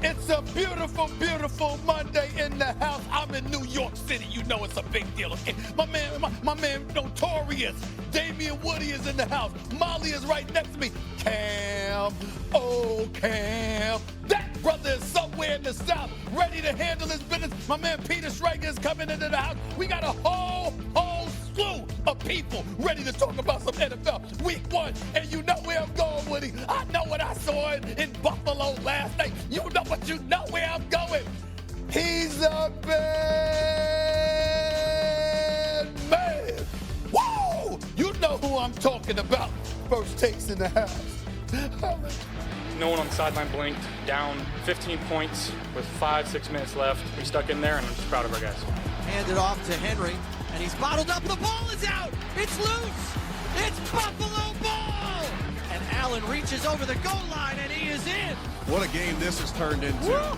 It's a beautiful, beautiful Monday in the house. I'm in New York City. You know it's a big deal, okay? My man, Notorious. Damian Woody is in the house. Molly is right next to me. Cam. Oh, Cam. That brother is somewhere in the South, ready to handle his business. My man Peter Schrager is coming into the house. We got a whole slew of people ready to talk about some NFL Week 1. And you know where I'm going, Woody. I know what I saw in Buffalo last night. You know where I'm going. He's a bad man. Woo! You know who I'm talking about. First takes in the house. No one on the sideline blinked. Down 15 points with 5-6 minutes left. We stuck in there, and I'm just proud of our guys. Handed off to Henry, and he's bottled up. The ball is out. It's loose. It's Buffalo ball. And Allen reaches over the goal line, and he is in. What a game this has turned into. Woo!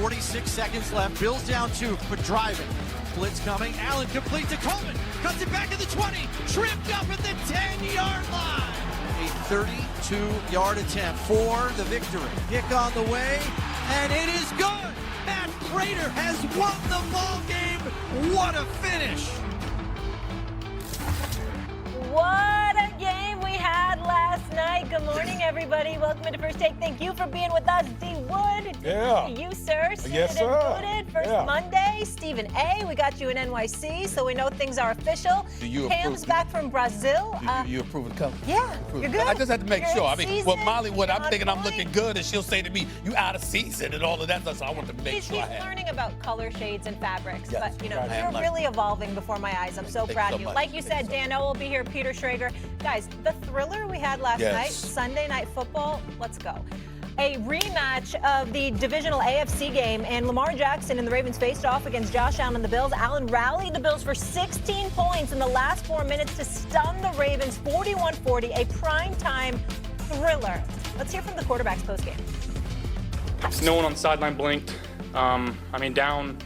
46 seconds left. Bills down 2 for driving. Blitz coming. Allen complete to Coleman. Cuts it back at the 20. Tripped up at the 10-yard line. A 32-yard attempt for the victory. Kick on the way, and it is good. Matt Prater has won the ball game. What a finish. What a game we had last night. Good morning, everybody. Welcome to First Take. Thank you for being with us, D. Wood. Yeah. You, sir. Yes, sir. Included. First Monday. Stephen A. We got you in NYC, so we know things are official. Cam's back from Brazil. You approve of the color? Yeah, you're good. I just had to make You're sure. in I mean, season, well, Molly, what I'm thinking, I'm point. looking good, and she'll say to me, "You out of season," and all of that. So I want to make He's sure I have. learning about color shades and fabrics, Yes, but right. I am you're learning. really evolving before my eyes. I'm so Thank you proud so of you. much. Like you Thank said, you so Dan O will be here, Peter Schrager. Guys, the thriller we had last Yes. night, Sunday Night Football, let's go. A rematch of the divisional AFC game, and Lamar Jackson and the Ravens faced off against Josh Allen and the Bills. Allen rallied the Bills for 16 points in the last 4 minutes to stun the Ravens 41-40, a primetime thriller. Let's hear from the quarterback's postgame. No one on the sideline blinked. Down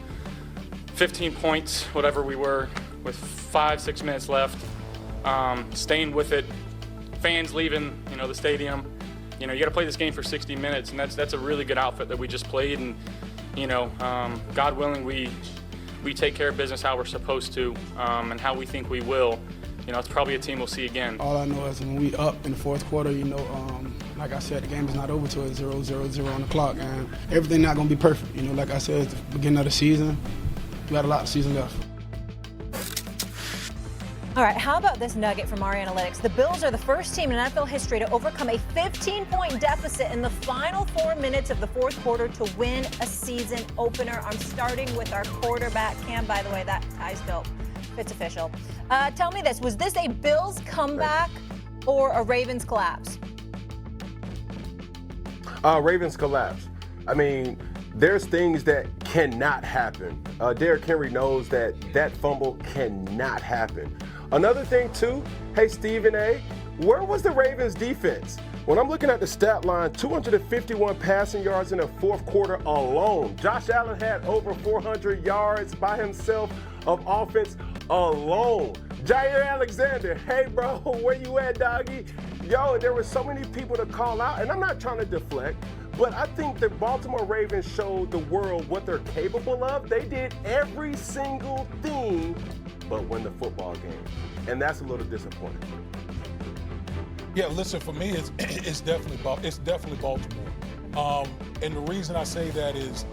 15 points, whatever we were, with 5-6 minutes left. Staying with it. Fans leaving, the stadium. You got to play this game for 60 minutes, and that's a really good outfit that we just played. And, God willing, we take care of business how we're supposed to, and how we think we will. It's probably a team we'll see again. All I know is when we up in the fourth quarter, like I said, the game is not over till it's 0-0-0 on the clock, and everything not going to be perfect. Like I said, it's the beginning of the season. We got a lot of season left. All right, how about this nugget from our analytics? The Bills are the first team in NFL history to overcome a 15-point deficit in the final 4 minutes of the fourth quarter to win a season opener. I'm starting with our quarterback, Cam. By the way, that tie's dope. It's official. Tell me this, was this a Bills comeback or a Ravens collapse? Ravens collapse. I mean, there's things that cannot happen. Derrick Henry knows that fumble cannot happen. Another thing, too, hey, Stephen A., where was the Ravens defense? When I'm looking at the stat line, 251 passing yards in the fourth quarter alone. Josh Allen had over 400 yards by himself of offense alone. Jair Alexander, hey, bro, where you at, doggy? Yo, there were so many people to call out, and I'm not trying to deflect, but I think the Baltimore Ravens showed the world what they're capable of. They did every single thing but win the football game, and that's a little disappointing. Yeah, listen, for me, it's definitely Baltimore. And the reason I say that is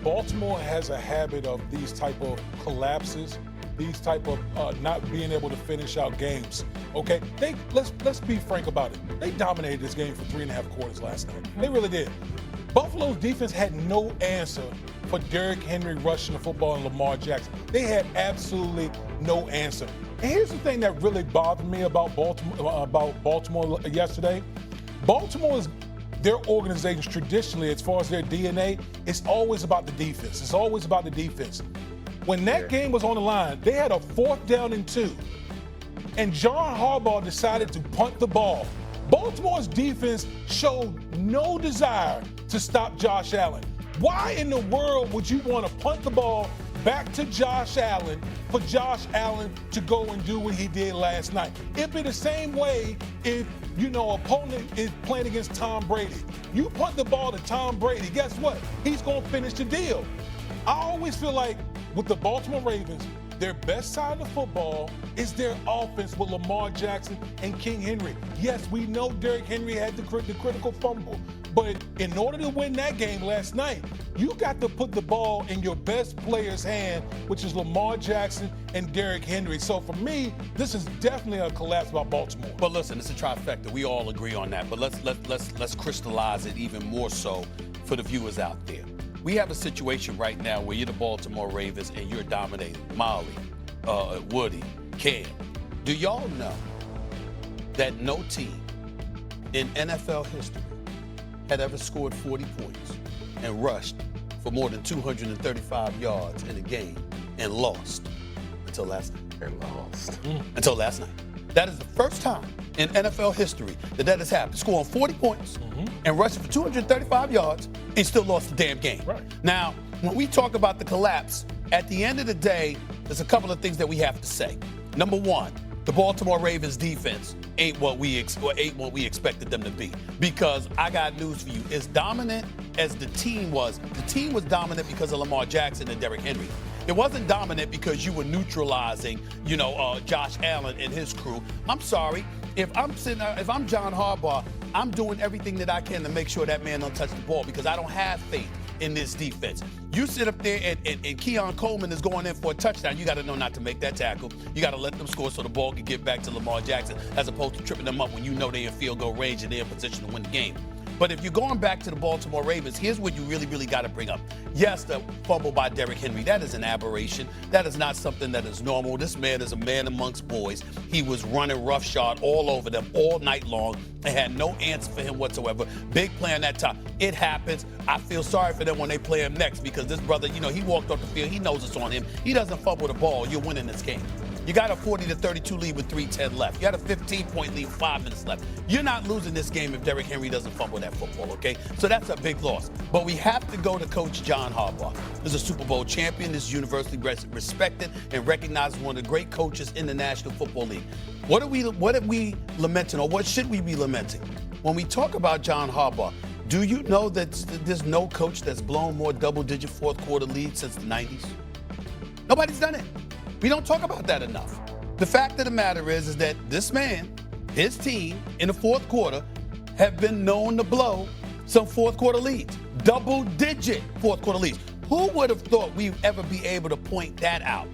Baltimore has a habit of these type of collapses, these type of not being able to finish out games. Okay, let's be frank about it. They dominated this game for 3.5 quarters last night. They really did. Buffalo's defense had no answer for Derrick Henry rushing the football and Lamar Jackson. They had absolutely no answer. And here's the thing that really bothered me about Baltimore yesterday. Their organizations traditionally, as far as their DNA, it's always about the defense. It's always about the defense. When that game was on the line, they had a 4th down and 2. And John Harbaugh decided to punt the ball. Baltimore's defense showed no desire to stop Josh Allen. Why in the world would you want to punt the ball back to Josh Allen for Josh Allen to go and do what he did last night. It'd be the same way if, opponent is playing against Tom Brady. You punt the ball to Tom Brady, guess what? He's going to finish the deal. I always feel like with the Baltimore Ravens, their best side of the football is their offense with Lamar Jackson and King Henry. Yes, we know Derrick Henry had the critical fumble, but in order to win that game last night, you got to put the ball in your best player's hand, which is Lamar Jackson and Derrick Henry. So for me, this is definitely a collapse by Baltimore. But listen, it's a trifecta. We all agree on that. But let's crystallize it even more so for the viewers out there. We have a situation right now where you're the Baltimore Ravens and you're dominating Molly, Woody, Cam. Do y'all know that no team in NFL history had ever scored 40 points and rushed for more than 235 yards in a game and lost until last night? Until last night. That is the first time in NFL history that has happened. Scoring 40 points and rushing for 235 yards and still lost the damn game. Right. Now, when we talk about the collapse, at the end of the day, there's a couple of things that we have to say. Number one, the Baltimore Ravens defense ain't what we expected them to be. Because I got news for you. As dominant as the team was dominant because of Lamar Jackson and Derrick Henry. It wasn't dominant because you were neutralizing, Josh Allen and his crew. I'm sorry. If I'm John Harbaugh, I'm doing everything that I can to make sure that man don't touch the ball because I don't have faith in this defense. You sit up there and Keon Coleman is going in for a touchdown. You got to know not to make that tackle. You got to let them score so the ball can get back to Lamar Jackson as opposed to tripping them up when you know they're in field goal range and they're in position to win the game. But if you're going back to the Baltimore Ravens, here's what you really, really got to bring up. Yes, the fumble by Derrick Henry, that is an aberration. That is not something that is normal. This man is a man amongst boys. He was running roughshod all over them all night long. They had no answer for him whatsoever. Big play on that top. It happens. I feel sorry for them when they play him next because this brother, he walked off the field. He knows it's on him. He doesn't fumble the ball. You're winning this game. You got a 40-32 lead with 3:10 left. You got a 15-point lead, 5 minutes left. You're not losing this game if Derrick Henry doesn't fumble that football, okay? So that's a big loss. But we have to go to Coach John Harbaugh. He's a Super Bowl champion. This is universally respected and recognized as one of the great coaches in the National Football League. What are we lamenting, or what should we be lamenting? When we talk about John Harbaugh, do you know that there's no coach that's blown more double-digit fourth-quarter leads since the 90s? Nobody's done it. We don't talk about that enough. The fact of the matter is that this man, his team, in the fourth quarter, have been known to blow some fourth-quarter leads. Double-digit fourth-quarter leads. Who would have thought we'd ever be able to point that out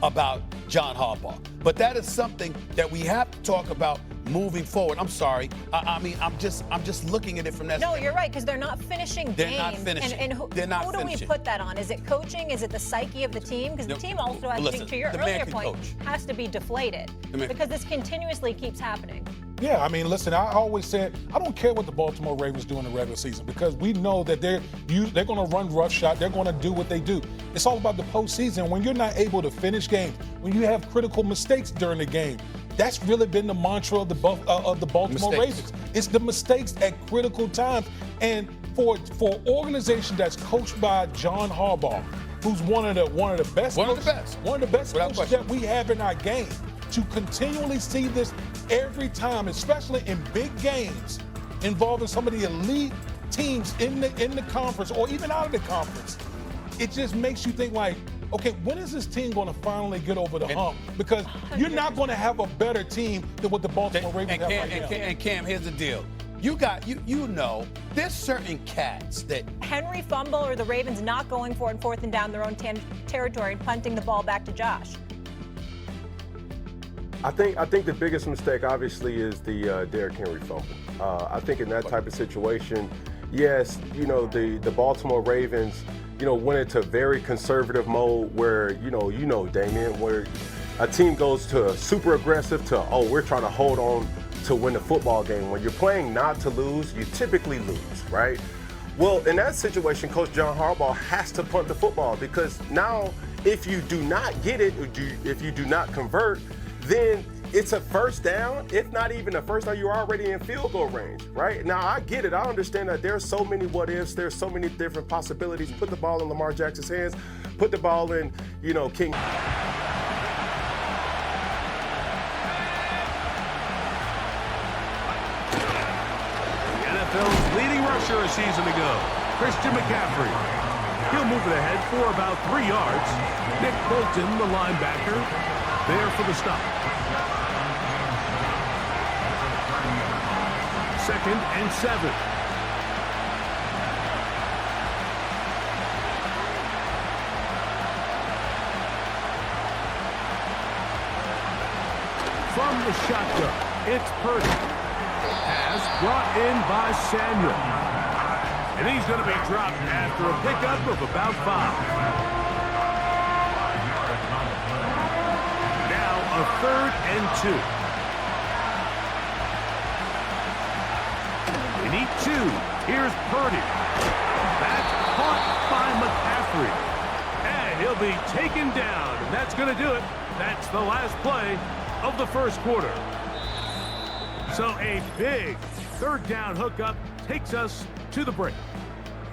about John Harbaugh? But that is something that we have to talk about moving forward. I'm sorry. I'm just looking at it from that. No, you're right, because they're not finishing games. They're not finishing. And who do we put that on? Is it coaching? Is it the psyche of the team? Because the team also, I think, to your earlier point, has to be deflated because this continuously keeps happening. Yeah, I mean, listen, I always said, I don't care what the Baltimore Ravens do in the regular season because we know that they're going to run roughshod. They're going to do what they do. It's all about the postseason. When you're not able to finish games, when you have critical mistakes during the game, that's really been the mantra of the Baltimore Ravens. It's the mistakes at critical times. And for an organization that's coached by John Harbaugh, who's one of the best coaches that we have in our game, to continually see this every time, especially in big games involving some of the elite teams in the conference or even out of the conference, it just makes you think like, okay, when is this team going to finally get over the hump? Because you're not going to have a better team than what the Baltimore Ravens have right now. And Cam, here's the deal. There's certain cats that Henry fumble or the Ravens not going for it in fourth and down their own territory and punting the ball back to Josh. I think the biggest mistake, obviously, is the Derrick Henry fumble. I think in that type of situation, yes, the Baltimore Ravens, went into very conservative mode where, Damian, where a team goes to super aggressive to, we're trying to hold on to win the football game. When you're playing not to lose, you typically lose, right? Well, in that situation, Coach John Harbaugh has to punt the football because now if you do not get it, or if you do not convert, then it's a first down. If not even a first down, you're already in field goal range, right? Now, I get it. I understand that there's so many what ifs. There's so many different possibilities. Put the ball in Lamar Jackson's hands. Put the ball in, King. NFL's leading rusher a season ago, Christian McCaffrey. He'll move it ahead for about 3 yards. Nick Bolton, the linebacker, there for the stop. 2nd and 7. From the shotgun, it's Purdy. Pass brought in by Samuel. And he's going to be dropped after a pickup of about 5. Now a 3rd and 2. They need 2. Here's Purdy. That's caught by McCaffrey. And he'll be taken down. And that's going to do it. That's the last play of the first quarter. So a big 3rd down hookup takes us to the break.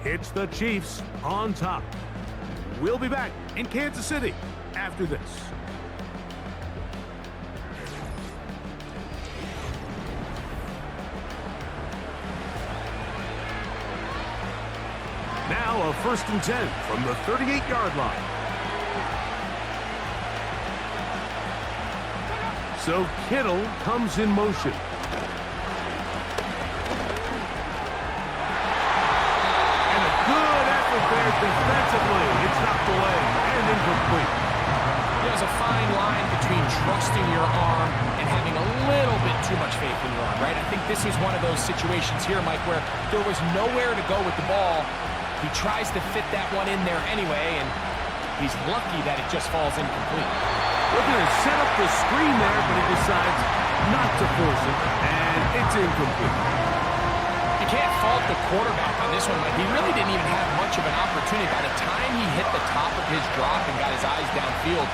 It's the Chiefs on top. We'll be back in Kansas City after this. Now a 1st and 10 from the 38-yard line. So Kittle comes in motion. Defensively, it's knocked away and incomplete. There's a fine line between trusting your arm and having a little bit too much faith in your arm, right? I think this is one of those situations here, Mike, where there was nowhere to go with the ball. He tries to fit that one in there anyway, and he's lucky that it just falls incomplete. Looking to set up the screen there, but he decides not to force it, and it's incomplete. You can't fault the quarterback on this one, Mike. He really didn't even have much of an opportunity. By the time he hit the top of his drop and got his eyes downfield,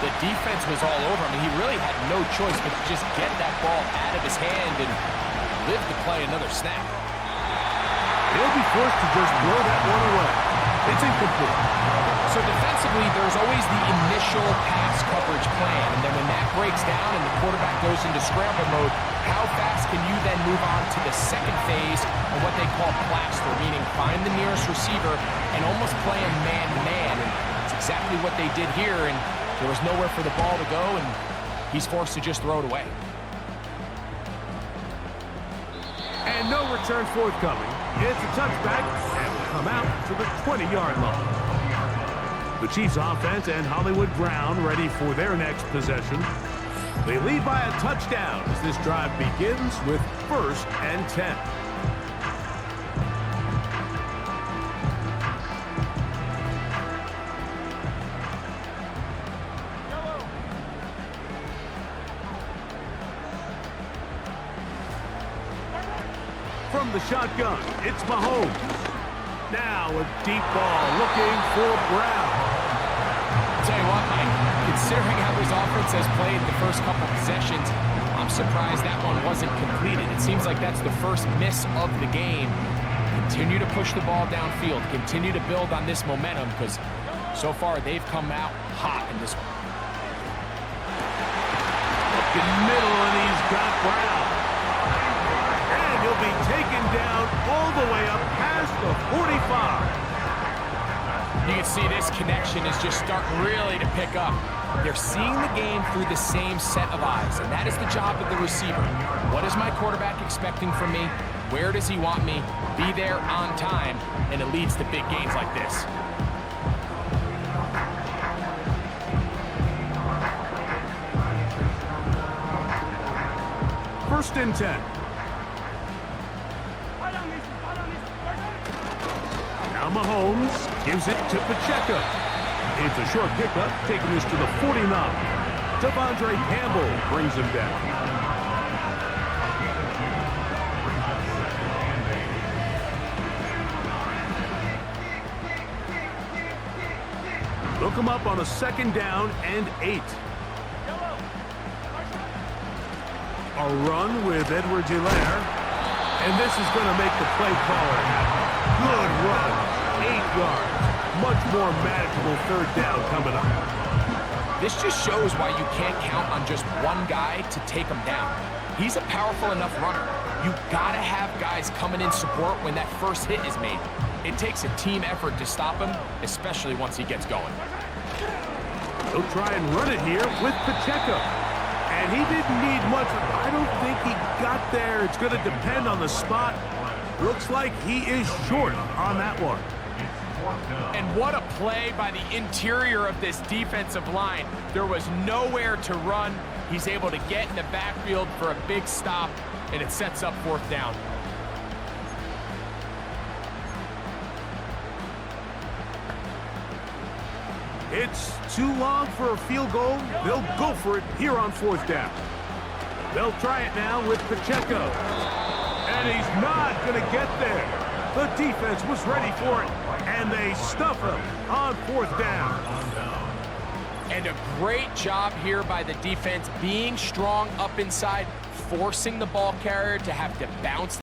the defense was all over him, and he really had no choice but to just get that ball out of his hand and live to play another snap. He'll be forced to just blow that one away. It's incomplete. So defensively, there's always the initial pass coverage plan, and then when that breaks down and the quarterback goes into scramble mode, how fast can you then move on to the second phase of what they call plaster, meaning find the nearest receiver and almost play him man-to-man, and it's exactly what they did here, and there was nowhere for the ball to go, and he's forced to just throw it away. And no return forthcoming. It's a touchback, and will come out to the 20-yard line. The Chiefs offense and Hollywood Brown ready for their next possession. They lead by a touchdown as this drive begins with 1st and 10. From the shotgun, it's Mahomes. Now a deep ball looking for Brown. I'll tell you what, Mike, considering how this offense has played the first couple possessions, I'm surprised that one wasn't completed. It seems like that's the first miss of the game. Continue to push the ball downfield. Continue to build on this momentum because so far they've come out hot in this one. Up in the middle, and he's got Brown. And he'll be taken down all the way up past the 45. You can see this connection is just starting really to pick up. They're seeing the game through the same set of eyes, and that is the job of the receiver. What is my quarterback expecting from me? Where does he want me? Be there on time, and it leads to big gains like this. First and 10. Now Mahomes gives it to Pacheco. It's a short pickup, taking us to the 49. Devondre Campbell brings him down. Look him up on a 2nd down and 8. A run with Edwards-Helaire. And this is going to make the play caller happy. Good run. 8 yards. Much more manageable third down coming up. This just shows why you can't count on just one guy to take him down. He's a powerful enough runner. You gotta have guys coming in support when that first hit is made. It takes a team effort to stop him, especially once he gets going. He'll try and run it here with Pacheco. And he didn't need much. I don't think he got there. It's going to depend on the spot. Looks like he is short on that one. And what a play by the interior of this defensive line. There was nowhere to run. He's able to get in the backfield for a big stop, and it sets up 4th down. It's too long for a field goal. They'll go for it here on 4th down. They'll try it now with Pacheco. And he's not going to get there. The defense was ready for it, and they stuff him on 4th down. And a great job here by the defense, being strong up inside, forcing the ball carrier to have to bounce